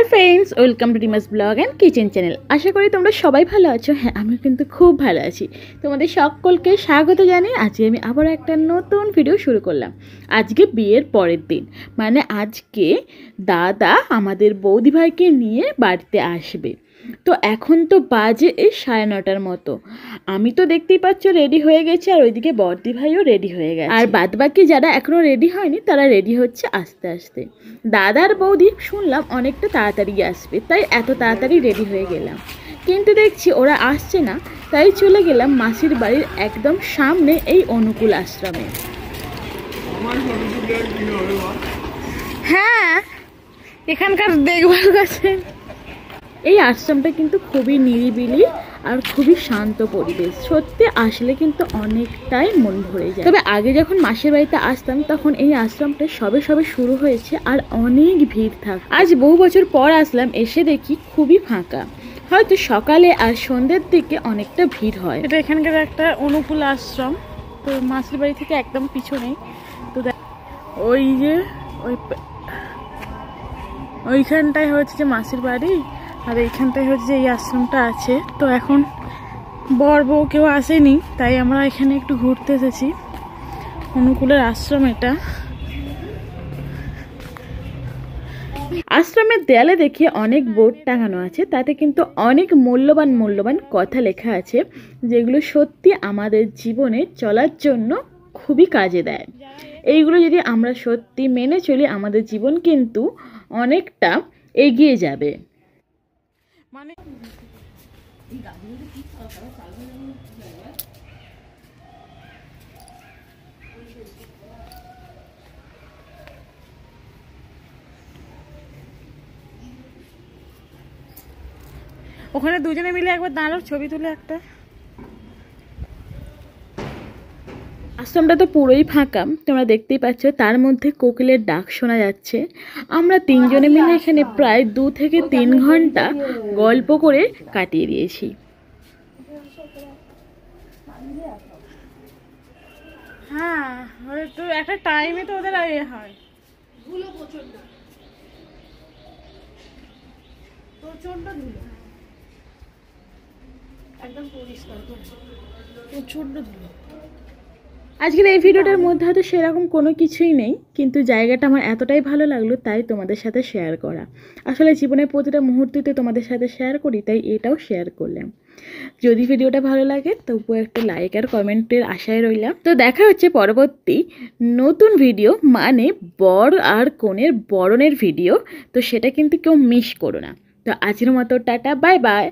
Hi friends welcome to Dima's blog and kitchen channel. आशा करी तुम्हारा सबाई भालो आछो। हाँ आमी किन्तु खूब भालो आछि। तुम्हादेर सकलके स्वागत जानिये आजके आमी आबार एकटा नतुन भिडियो शुरू करलाम। आजके बियेर परेर दिन माने आजके दादा आमादेर बौदी भाईके निये बाड़िते आसबे। तो एखन तो बाजे 9:30 मतो। आमी तो देखतेई पाচ্ছ रेडी हये गेছি আর ওইদিকে বড়দি ভাইও रेडी হয়ে গেছে। আর বাদবাকি যারা এখনো रेडी হয়নি তারা रेडी হচ্ছে আস্তে আস্তে। দাদার বৌদি শুনলাম অনেকটা তাড়াতাড়ি আসবে, তাই এত তাড়াতাড়ি रेडी হয়ে গেলাম। কিন্তু দেখছি ওরা আসছে না, তাই চলে গেলাম মাসির বাড়ির একদম সামনে এই অনুকূল আশ্রমে। হ্যাঁ এখানকার দেখভাল কাছে এই আশ্রমটা কিন্তু খুবই নিরিবিলি আর খুবই শান্ত পরিবেশ। সত্যি আসলে কিন্তু অনেকটাই মন ভরে যায়। তবে আগে যখন মাসির বাড়িতে আসতাম তখন এই আশ্রমটা সবে সবে শুরু হয়েছে আর অনেক ভিড় থাকে। আজ বহু বছর পর আসলাম, এসে দেখি খুবই ফাঁকা। হয়তো সকালে আর সন্ধ্যের দিকে অনেকটা ভিড় হয়। এটা এখানকার একটা অনুকূল আশ্রম, তো মাসির বাড়ি থেকে একদম পিছনেই। তো ওই যে ওইখানটায় হচ্ছে যে মাসির বাড়ি আর এইখানটায় হচ্ছে যে এই আশ্রমটা আছে। তো এখন বর বউ কেউ আসেনি, তাই আমরা এখানে একটু ঘুরতে এসেছি। অনুকূলের আশ্রম এটা। আশ্রমের দেয়ালে দেখে অনেক বোর্ড টাঙানো আছে, তাতে কিন্তু অনেক মূল্যবান মূল্যবান কথা লেখা আছে, যেগুলো সত্যি আমাদের জীবনে চলার জন্য খুবই কাজে দেয়। এইগুলো যদি আমরা সত্যি মেনে চলি আমাদের জীবন কিন্তু অনেকটা এগিয়ে যাবে। মানে ওখানে দুজনে মিলে একবার দাঁড়াও, ছবি তুলে একটা। আশ্রমটা তো পুরোই ফাঁকা, তোমরা দেখতেই পাচ্ছ। তার মধ্যে কোকিলের ডাক শোনা যাচ্ছে। আমরা তিনজনে মিলে এখানে প্রায় 2 থেকে 3 ঘন্টা গল্প করে কাটিয়ে দিয়েছি। হ্যাঁ তো একটা টাইমে তো ওদের হয় ধুলো প্রচন্ড ধুলো, একদম পরিষ্কার প্রচন্ড ধুলো। আজকের এই ভিডিওটার মধ্যে হয়তো সেরকম কোনো কিছুই নেই, কিন্তু জায়গাটা আমার এতটাই ভালো লাগলো তাই তোমাদের সাথে শেয়ার করা। আসলে জীবনের প্রতিটা মুহূর্তে তোমাদের সাথে শেয়ার করি, তাই এটাও শেয়ার করলাম। যদি ভিডিওটা ভালো লাগে তবুও একটা লাইক আর কমেন্টের আশায় রইলাম। তো দেখা হচ্ছে পরবর্তী নতুন ভিডিও, মানে বর আর কনের বরণের ভিডিও। তো সেটা কিন্তু কেউ মিস করো না। তো আজকের মতো টাটা, বাই বাই।